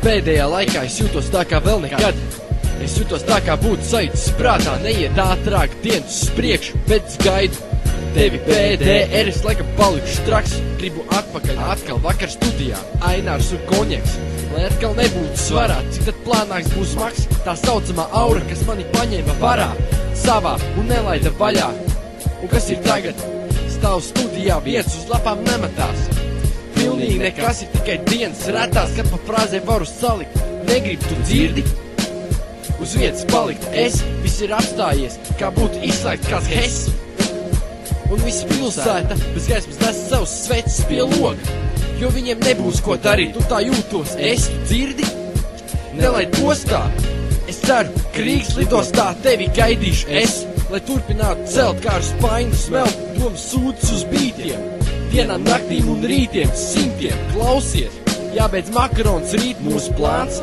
Pēdējā laikā es jūtos tā kā vēl nekad. Es jūtos tā kā būtu sajūtas prātā, neiet ātrāk dienas uz priekšu, bet es gaidu tevi PDR, es laikam palikšu traks. Gribu atpakaļ atkal vakar studijā, ainārs un konjaks, lai atkal nebūtu svarā, cik tad plānāks būs maks. Tā saucamā aura, kas mani paņēma varā savā un nelaida vaļā. Un kas ir tagad? Stāv studijā, vietas uz lapām nemetās. Pilnīgi nekas, ir tikai dienas retās, kad pa frāzē varu salikt. Negribu, tu dzirdi? Uz vietas palikt es, viss ir apstājies, kā būtu izslēgt kāds hess. Un visi pilsēta bez gaismas nes savus sveces pie loga, jo viņiem nebūs ko darīt, un tā jūtos es, tu dzirdi? Nelaid postā, es ceru, ka Rīgas lidostā tevi gaidīšu es, lai turpinātu celt kā ar spainu smelt domu sūdzes uz bītiem, dienām, naktīm un rītiem, simtiem, klausies, jābeidz makarons rīt mūsu plāns,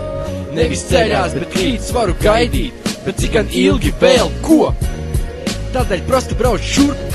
nevis ceļās, bet krītas varu gaidīt, bet cik gan ilgi vēl, ko? Tādēļ prastu brauc šurp,